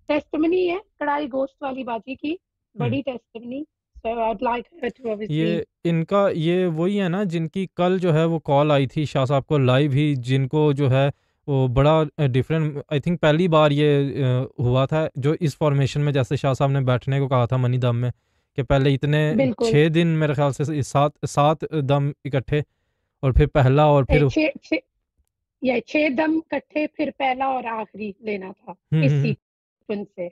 Testimony है कढ़ाई गोश्त वाली बाजी की, हम्म। बड़ी testimony. So I would like her to obviously. ये इनका ये वही है ना जिनकी कल जो है वो कॉल आई थी शाह साहब को लाइव ही, जिनको जो है वो बड़ा डिफरेंट, आई थिंक पहली बार ये हुआ था जो इस फॉर्मेशन में, जैसे शाह साहब ने बैठने को कहा था मनी दम में, कि पहले इतने बिल्कुल। 6 दिन मेरे ख्याल से सात सात दम इकट्ठे, और फिर पहला और फिर छः छः या 6 दम इकट्ठे, फिर पहला और आखिरी लेना था इस हम्म। सीक्वेंस से।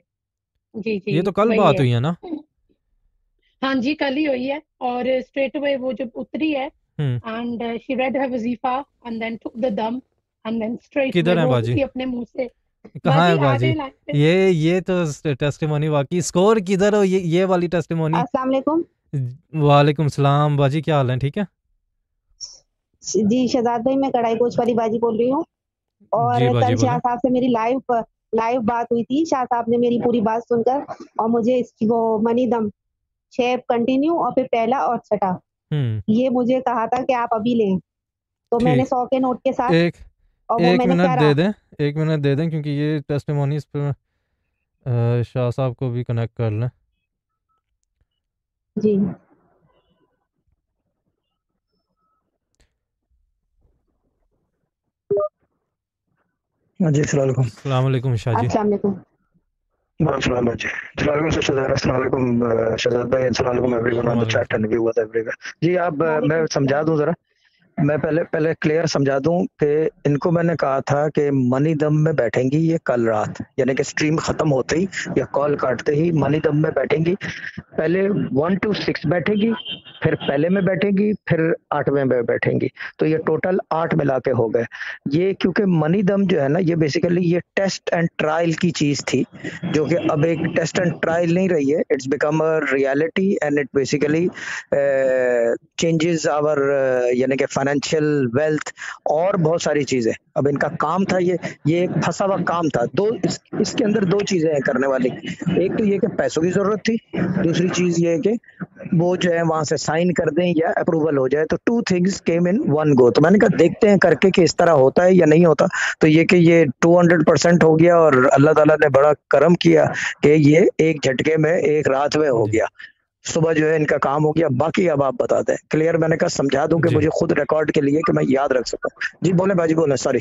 जी, ये जी, तो कल वही बात है। हुई है ना। हाँ जी, कल ही हुई है। और स्ट्रेट अवे वो जब उतरी है, हम्म। एंड शी रेड हर वजीफा एंड देन टुक द दम, एंड देन स्ट्रेट अवे किधर है बोल बाजी? रही अपने मुंह से। कहाँ है बाजी आ बाजी? गए लाइन पे। ये तो टेस्टिमोनी वाकई, स्कोर किधर हो, ये वाली टेस्टिमोनी। अस्सलाम वालेकुम। वालेकुम सलाम बाजी, क्या हाल है? ठीक है। जी शहजाद भाई, मैं कढ़ाई गोश्त वाली बाजी बोल रही हूँ। जी और बाजी कल शाह बोले। साहब से मेरी लाइव लाइव बात हुई थी। शाह साहब ने मेरी पूरी बात सुनकर और मुझे इसकी वो मनी दम 6 कंटिन्यू और फिर पहला और छठा हम्म। ये मुझे कहा था कि आप अभी लें। तो मैंने ठीक। 100 के नोट के साथ एक और वो एक मैंने मिनट करा। दे दें, 1 मिनट दे दें, क्योंकि ये टेस्टिमोनी इस पर शाह साहब को भी कनेक्ट कर लें। जी हाँ जी, अस्सलाम वालेकुम। अस्सलाम वालेकुम शाह जी। अस्सलाम वालेकुम। अस्सलाम जी। अस्सलाम वालेकुम सिस्टर ज़हरा, अस्सलाम वालेकुम शहजाद भाई, अस्सलाम वालेकुम एवरीवन ऑन द वालेकुम चैट सलाम। And viewers everywhere. जी आप मैं वालेकुम समझा सलाम। दूं जरा। मैं पहले पहले क्लियर समझा दूं कि इनको मैंने कहा था कि मनी दम में बैठेंगी ये कल रात, यानी कि स्ट्रीम खत्म होते ही या कॉल काटते ही मनी दम में बैठेंगी। पहले 1 to 6 बैठेगी, फिर पहले में बैठेगी, फिर 8वें में बैठेंगी। तो ये टोटल 8 मिला के हो गए। ये क्योंकि मनी दम जो है ना, ये बेसिकली ये टेस्ट एंड ट्रायल की चीज थी, जो कि अब एक टेस्ट एंड ट्रायल नहीं रही है। It's become a reality and it basically changes our यानी कि फाइनेंशियल वेल्थ और बहुत सारी चीजें। अब इनका काम था ये एक फंसा हुआ काम था। इसके अंदर दो चीजें हैं करने वाली। एक तो ये कि पैसों की जरूरत थी, दूसरी चीज ये है कि वो जो है वहां से साइन कर दें या अप्रूवल हो जाए। तो 2 things came in one go. तो मैंने कहा देखते हैं करके कि इस तरह होता है या नहीं होता। तो ये कि ये 200% हो गया और अल्लाह ताला ने बड़ा करम किया कि ये एक झटके में एक रात में हो जी गया। सुबह जो है इनका काम हो गया। बाकी अब आप बता दें क्लियर। मैंने कहा समझा दूं कि जी। मुझे खुद रिकॉर्ड के लिए कि मैं याद रख सकूं। जी बोले बाजी, बोले सॉरी।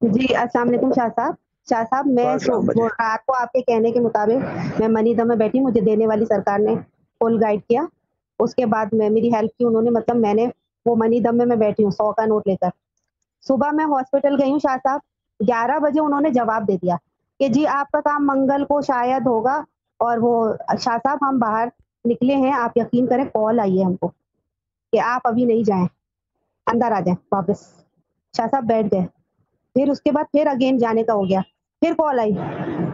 जी अस्सलाम वालेकुम शाह साहब। शाह साहब, मैं वालेकुम बाजी। रात को आपके कहने के मुताबिक मैं मनी दम में बैठी, मुझे देने वाली सरकार ने फुल गाइड किया। उसके बाद मैं मेरी हेल्प की उन्होंने, मतलब मैंने वो मनी दम में मैं बैठी हूँ 100 का नोट लेकर। सुबह मैं हॉस्पिटल गई हूँ शाह साहब, 11 बजे उन्होंने जवाब दे दिया कि जी आपका काम मंगल को शायद होगा। और वो शाह साहब हम बाहर निकले हैं, आप यकीन करें कॉल आई है हमको कि आप अभी नहीं जाएं, अंदर आ जाएं वापस। शाह साहब बैठ गए। फिर उसके बाद फिर अगेन जाने का हो गया। फिर कॉल आई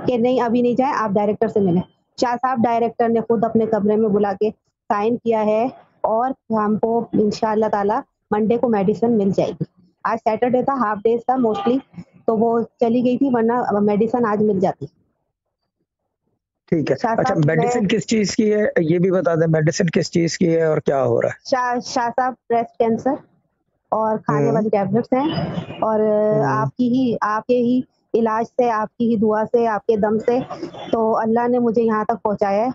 कि नहीं अभी नहीं जाएं, आप डायरेक्टर से मिलें। शाह साहब डायरेक्टर ने खुद अपने कमरे में बुला के साइन किया है और हमको इंशाअल्लाह ताला मंडे को मेडिसिन मिल जाएगी। आज सैटरडे था, हाफ डे था मोस्टली, तो वो चली गई थी, वरना मेडिसिन आज मिल जाती। ठीक है। शाह अच्छा साहब मैं मेडिसिन किस चीज की है ये भी बता दें। मेडिसिन किस चीज की है और क्या हो रहा शाह साहब ब्रेस्ट कैंसर और है? खाने वाली टैबलेट्स हैं। और हम्म। आपके ही इलाज से, आपकी ही दुआ से, आपके दम से तो अल्लाह ने मुझे यहाँ तक पहुँचाया है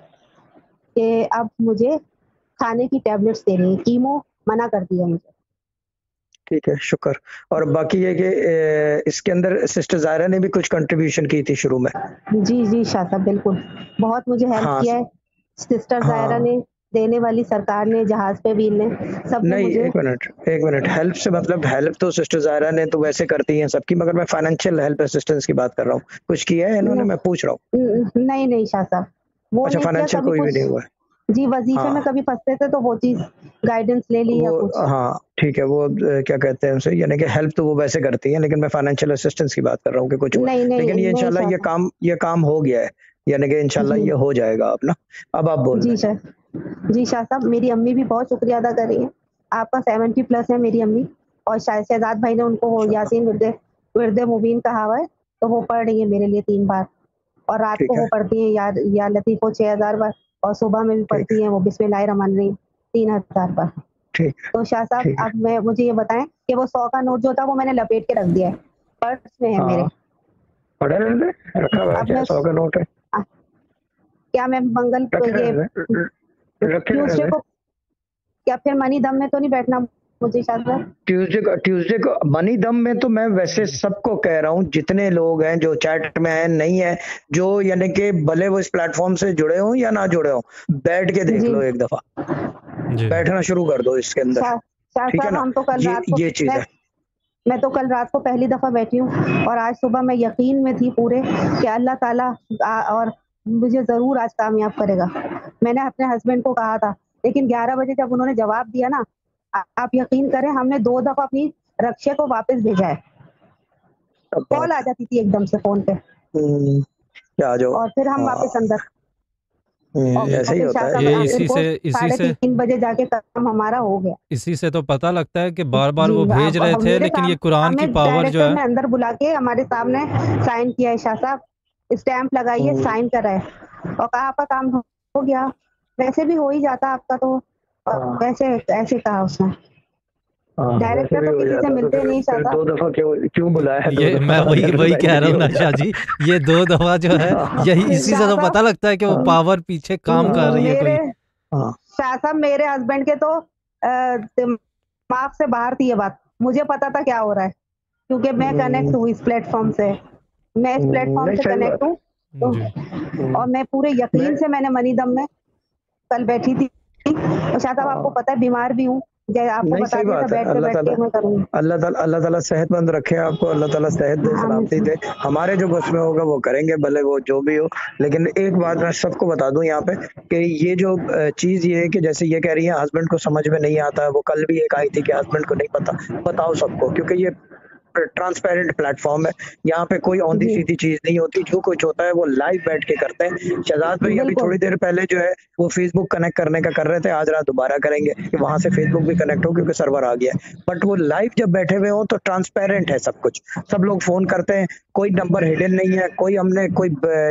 कि अब मुझे खाने की टैबलेट्स देनी है। कीमो मना कर दिया मुझे। ठीक है, शुक्र। और बाकी ये कि इसके अंदर सिस्टर ज़ायरा ने भी कुछ कंट्रीब्यूशन की थी शुरू में। जी, जी शाह साहब, बिल्कुल। बहुत मुझे हेल्प हाँ किया है। सिस्टर ज़ायरा हाँ। ने, देने वाली सरकार ने, जहाज़ पे वील ने, सबने नहीं, मुझे। एक मिनट। हेल्प से मतलब हेल्प तो सिस्टर ज़ायरा ने तो वैसे करती हैं सबकी, मगर मैं फाइनेंशियल हेल्प असिस्टेंस की बात कर रहा हूँ। कुछ किया है इन्होंने, मैं पूछ रहा हूँ। नहीं, नहीं शाह साहब, वो अच्छा, नहीं किया फाइनेंशियल कभी कोई भी कुछ। नहीं हुआ है। जी, वज़ीफ़े में हाँ कभी फँसते थे तो वो चीज़ गाइडेंस ले ली या वो, कुछ। हाँ ठीक है। वो क्या कहते हैं उसे, यानी कि हेल्प तो वो वैसे करती हैं, लेकिन मैं फाइनेंशियल असिस्टेंस की बात कर रहा हूँ कि कुछ हुआ नहीं, है। नहीं, लेकिन ये नहीं इंशाल्लाह शाह साहब। ये काम हो गया है, यानी कि इंशाल्लाह जी, ये हो जाएगा अब ना। अब आप बोल जी रहे शाह जी शाह साहब, मेरी अम्मी भी बहुत शुक्रिया अदा कर रही हैं। आपका 70 प्लस है मेरी अम्मी, और शहज़ाद भाई ने उनको वो हैं। यासीन विर्द मुबीन कहा हुआ है, तो वो पढ़ रही है मेरे लिए 3 बार। और रात को ठीक है, वो पढ़ती हैं या लतीफ़ो 6000 बार, और सुबह में भी ठीक पढ़ती हैं वो बिस्मिल्लाहिर्रहमानिर्रहीम 3000 बार। ठीक तो शाह साहब ठीक है। अब मैं मुझे ये बताएँ कि वो 100 का नोट जो था वो मैंने लपेट के रख दिया है, पर्स में है हाँ, मेरे। पढ़े रहने दे, रखा हुआ है अब क्या? मैं 100 का नोट है। क्या मैं मंगल ट्यूसडे को क्या फिर मनी दम में तो नहीं बैठना मुझे शायद? ट्यूसडे को मनी दम में तो मैं वैसे सबको कह रहा हूँ, जितने लोग हैं जो चैट में हैं नहीं है, जो यानी कि भले वो इस प्लेटफॉर्म से जुड़े हों या ना जुड़े हों, बैठ के देख लो एक दफा, बैठना शुरू कर दो इसके अंदर, ठीक है ना? हम तो कल रात को ये चीज है। मैं तो कल रात को पहली दफा बैठी हूँ और आज सुबह मैं यकीन में थी पूरे कि अल्लाह ताला और मुझे जरूर आज कामयाब करेगा। मैंने अपने हस्बैंड को कहा था, लेकिन 11 बजे जब उन्होंने जवाब दिया ना, आप यकीन करें हमने 2 दफा अपनी रक्षा को वापस भेजा है। कॉल आ जाती थी एकदम से फोन पे और फिर हम वापस अंदर। ऐसे ही होता है। ये इसी से 3 बजे जाके काम हमारा हो गया। इसी से तो पता लगता है कि बार बार वो भेज रहे थे, लेकिन ये कुरान की पावर जो है, अंदर बुला के हमारे सामने साइन किया है, शाह साहब स्टैंप लगाइए, साइन कर रहे हैं और कहा आपका काम हो गया। वैसे भी हो ही जाता आपका, तो वैसे ऐसे कहा उसने। डायरेक्टर तो किसी से मिलते नहीं चाहता। 2 दफा क्यों बुलाया है? ये मैं वही कह रहा हूँ नाशा जी, ये 2 दफा जो है यही इसी से तो पता लगता है कि वो पावर पीछे काम कर रही है कोई। शाह साहब मेरे हस्बैंड के तो दिमाग से बाहर थी ये बात, मुझे पता था क्या हो रहा है, क्योंकि मैं कनेक्ट हूँ इस प्लेटफॉर्म से, मैं इस प्लेटफॉर्म से कनेक्ट हूँ और मैं पूरे यकीन से मैंने मनी दम में कल बैठी थी। और शाह साहब आपको पता है बीमार भी हूँ, आपको बता दिया था बैठ के मैं करूँगी। अल्लाह ताला सेहतमंद रखे आपको, अल्लाह ताला सेहत दे, सलामती दे। हमारे जो बस में होगा वो करेंगे, भले वो जो भी हो। लेकिन एक बात मैं सबको बता दूं यहाँ पे कि ये जो चीज ये है कि जैसे ये कह रही है हस्बैंड को समझ में नहीं आता है, वो कल भी एक आई थी कि हस्बैंड को नहीं पता, बताओ सबको, क्योंकि ये ट्रांसपेरेंट प्लेटफॉर्म है, यहाँ पे कोई औंधी सीधी चीज नहीं होती, जो कुछ होता है वो लाइव बैठ के करते हैं। शहजाद भाई अभी थोड़ी देर पहले जो है वो फेसबुक कनेक्ट करने का कर रहे थे, आज रात दोबारा करेंगे कि वहां से फेसबुक भी कनेक्ट हो, क्योंकि सर्वर आ गया है। बट वो लाइव जब बैठे हुए हो तो ट्रांसपेरेंट है सब कुछ, सब लोग फोन करते हैं, कोई नंबर हिडन नहीं है, कोई हमने कोई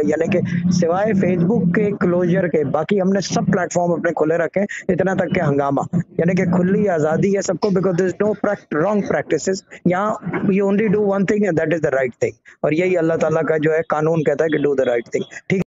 यानी कि सिवाय फेसबुक के क्लोजर के बाकी हमने सब प्लेटफॉर्म अपने खुले रखे, इतना तक के हंगामा, यानी कि खुली आजादी है सबको, because there is no wrong practices. यहाँ you only do one thing and that is the right thing, और यही अल्लाह ताला का जो है कानून कहता है कि do the right thing। ठीक।